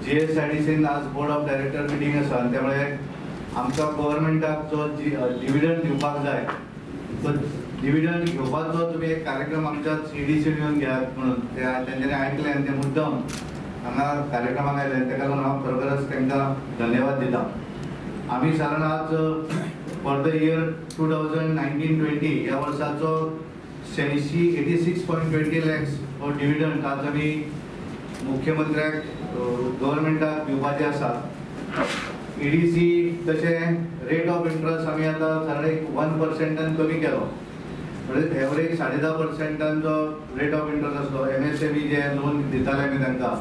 GSIDCन आज board of director meeting आसा आनी त्यामुळे आमकां गव्हर्मेंटाक जो डिविडंड दिवपाक जाय तो डिविडंड घेवपाचो तुमी एक कार्यक्रम आमच्या EDCन येवन घेयात म्हणून तेंच्यांनी आयकले आनी ते मुद्दम हांगा कार्यक्रमाक आयले तेका लागून हांव खरोखरच तांकां धन्यवाद दिता. आमी सादारण आज फॉर द इयर 2019-20 ह्या वर्साचो 86.20 lakhs हो डिविडंड आज आमी मुख्यमंत्र्याक गव्हर्मेंटाक दिवपाचे आसा. EDC तशें रेट ऑफ इंट्रस्ट आमी आतां सादारण 1% कमी केलो, म्हणजे एवरेज 10.5% जो रेट ऑफ इंट्रस्ट आसलो MSME जे लोन दिताले आमी तांकां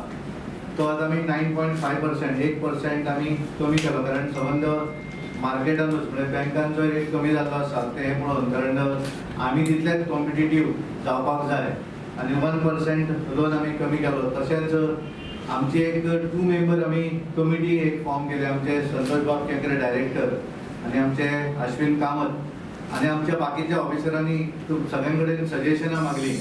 तो आतां आमी 9.5% 1% आमी कमी केलो. कारण संबंद मार्केटानूच म्हणजे बँकांचो रेट कमी जाल्लो आसा ते पळोवन, कारण आमी तितलेच कॉम्पिटिटीव जावपाक जाय आनी 1% लोन आमी कमी केलो. तशेंच आमची एक 2 मेंबर आमी कमिटी एक फॉर्म केली, आमचे संतोष बाब केंकरे डायरेक्टर आनी आमचे अश्विन कामत आनी आमच्या बाकीच्या ऑफिसरांनी सगळ्यां कडेन सजेशनां मागली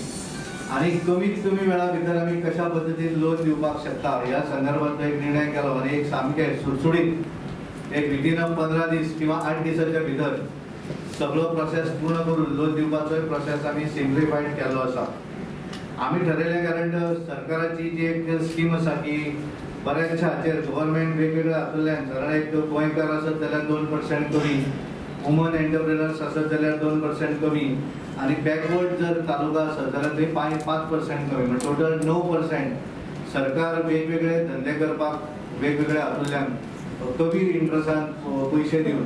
आनी कमीत कमी वेळा भितर आमी कशा पद्दतीन लोन दिवपाक शकता ह्या संदर्भात एक निर्णय केलो आनी एक सामके सुटसुडीत एक विथीन 15 दीस किंवा 8 दिसाच्या भितर सगळो प्रोसेस पूर्ण करून लोन दिवपाचो प्रोसेस आमी सिम्प्लिफायड केलो आसा. आमी ठरयलें कारण सरकाराची जी एक स्कीम आसा की बऱ्याचशा हाचेर गव्हर्मेंट वेगवेगळे हातूंतल्यान सादारण एक गोंयकार आसत जाल्यार 2% कमी, वुमन एंटरप्रेनर्स आसत जाल्यार 2% कमी आनी बॅकवर्ड जर तालुका आसत जाल्यार थंय 5% कमी, म्हणजे टोटल 9% सरकार वेगवेगळे धंदे करपाक वेगवेगळ्या हातूंतल्यान कमी इंट्रस्टान पयशे दिवन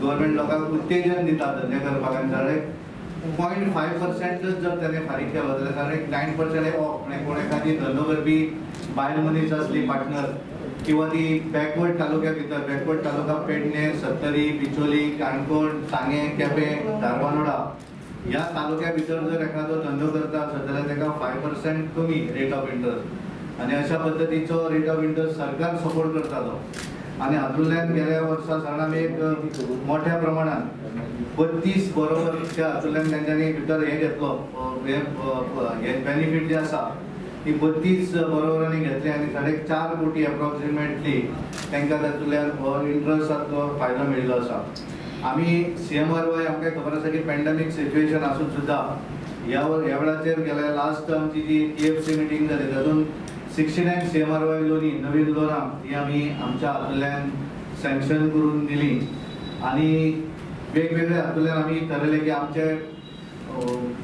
गव्हर्मेंट लोकांक उत्तेजन दिता धंदे करपाक. आनी सादारण 0.5% जर त्याने फारीक केलो जाल्यार सादारण 9% ऑफ, म्हणजे कोण एखादी धंदो करपी बायल मनीस असली पार्टनर किंवा ती बॅकवर्ड तालुक्या भितर बॅकवर्ड तालुका पेडणे, सत्तरी, बिचोली, काणकोण, सांगें, केपें, धारबांदोडा ह्या तालुक्या भितर जर एखादो धंदो करता आसत जाल्यार ताका 5% कमी रेट ऑफ इंट्रस्ट आनी अशा पद्दतीचो रेट ऑफ इंट्रस्ट सरकार सपोर्ट करता तो. आनी हातूंतल्यान गेल्या वर्सा सादारण आमी एक मोठ्या प्रमाणात 32 बरोबरच्या हातूंतल्यान तेंच्यांनी भितर हे घेतलो हे बेनिफीट जे आसा ती 32 बरोबरांनी घेतली आनी 4.5 कोटी एप्रॉक्सिमेटली तांकां तातूंतल्यान इंट्रस्टाचो फायदो मेळिल्लो आसा. आमी CMRY आमकां खबर आसा की पॅन्डेमीक सिच्युएशन आसून सुद्दां ह्या वेळाचेर गेल्या लास्ट आमची जी TFC मिटींग जाली तातूंत 69 CMRY लोनी नवीन लोनां ही आमी आमच्या हातूंतल्यान सँक्शन करून दिली आनी वेगवेगळ्या हातूंतल्यान आमी ठरयलें की आमचे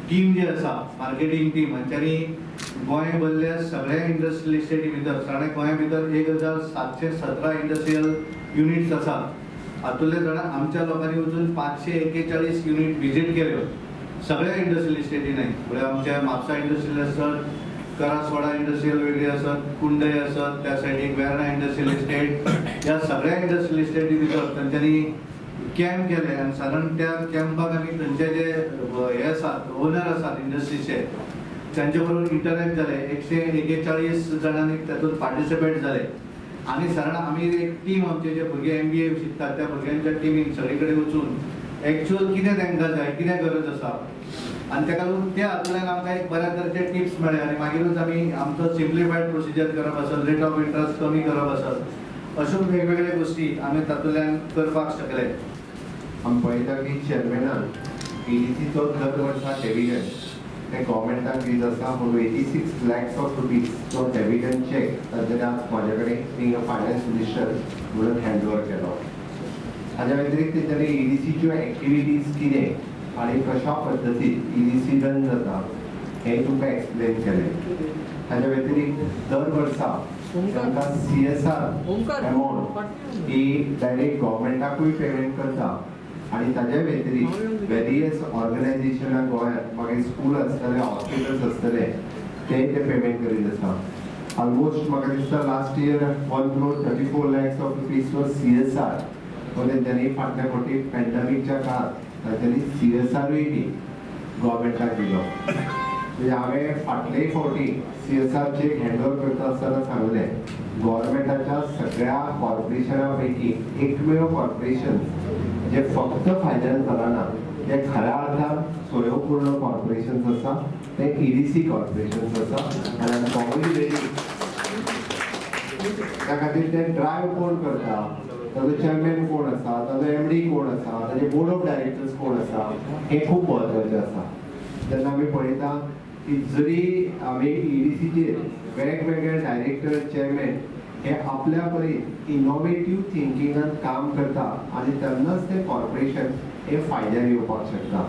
टीम जी आसा मार्केटींग टीम हांच्यांनी गोंय भरल्या सगळ्या इंडस्ट्रियल इस्टेटी भितर सादारण गोंया भितर 1717 इंडस्ट्रियल युनिट्स आसात. हातूंतले जाणां आमच्या लोकांनी वचून 541 युनिट विजीट केल्यो सगळ्या इंडस्ट्रियल इस्टेटींनी, म्हणजे आमच्या म्हापसा इंडस्ट्रियल आसत, करासवाडा इंडस्ट्रियल वेगळी आसत, कुंडय आसत, त्या सायडीक वेर्णा इंडस्ट्रियल इस्टेट, ह्या सगळ्या इंडस्ट्रियल इस्टेटी भितर तांच्यांनी कॅम्प केले आनी सादारण त्या कॅम्पाक आमी थंयचे जे हे आसात ओनर आसात इंडस्ट्रीचे त्यांचे बरोबर इंटरॅक्ट जाले. 141 जाणांनी तातूंत पार्टिसिपेट जाले आनी सादारण आमी एक टीम आमचे जे भुरगे MBA शिकतात त्या भुरग्यांच्या टिमीन सगळे कडेन वचून एक्चुअल कितें तांकां जाय कितें गरज आसा आनी ताका लागून त्या हातूंतल्यान आमकां एक बऱ्या तरेचे टिप्स मेळ्ळे आनी मागीरूच आमी आमचो सिम्प्लिफायड प्रोसिजर करप आसत, रेट ऑफ इंट्रस्ट कमी करप आसत, अश्यो वेगवेगळ्यो गोश्टी आमी तातूंतल्यान करपाक शकले. आमी पळयता की चेअरमॅनान EDCचो दर वर्सा डेविडंड ते गव्हर्मेंटाक दीत आसा म्हणून 86 lakhs of rupees तो डेविडंड चेक तांच्यानी आज म्हाजे कडेन बींग अ फायनान्स मिनिस्टर म्हणून हँड ओवर केलो. हाच्या व्यतिरिक्त तेंच्यांनी EDCच्यो एक्टिविटीज कितें आनी कशा पद्दतीन EDC रन जाता हें तुमकां एक्सप्लेन केलें. हाच्या व्यतिरिक्त दर वर्सा तांकां CSR अमावंट ही डायरेक्ट गव्हर्मेंटाकूय पेमेंट करता आनी ताच्या व्यतिरिक्त वेरियस ऑर्गनायझेशनां गोंयांत मागीर स्कूल आसतले, हॉस्पिटल्स आसतले ते पेमेंट करीत आसा. ऑलमोस्ट म्हाका दिसता last year 1.34 lakhs of rupees for CSR हो तेंच्यांनी फाटल्या फावटी पॅन्डेमीकच्या काळांत तांच्यांनी CSRूय बी गव्हर्मेंटाक दिलो. म्हणजे हांवें फाटलेय फावटी CSR चेक हँड ओवर करता आसतना सांगलें गव्हर्मेंटाच्या सगळ्या कॉर्पोरेशनां पैकी एकमेव कॉर्पोरेशन जे फक्त फायद्यान चलना ते खऱ्या अर्थान स्वयंपूर्ण कॉर्पोरेशन्स आसा ते EDC कॉर्पोरेशन्स आसा. आनी आमी त्या खातीर ते ड्रायव्ह कोण करता, ताजो चेअरमॅन कोण आसा, ताजो एमडी कोण आसा, ताजे बोर्ड ऑफ डायरेक्टर्स कोण आसा, हे खूब म्हत्वाचें आसा. जेन्ना आमी पळयता की जरी आमी EDCचेर वेगवेगळे डायरेक्टर चेअरमॅन हे आपल्या परीन इनोवेटिव्ह थिंकिंगान काम करता आनी तेन्नाच ते कॉर्पोरेशन हे फायद्यार येवपाक शकता.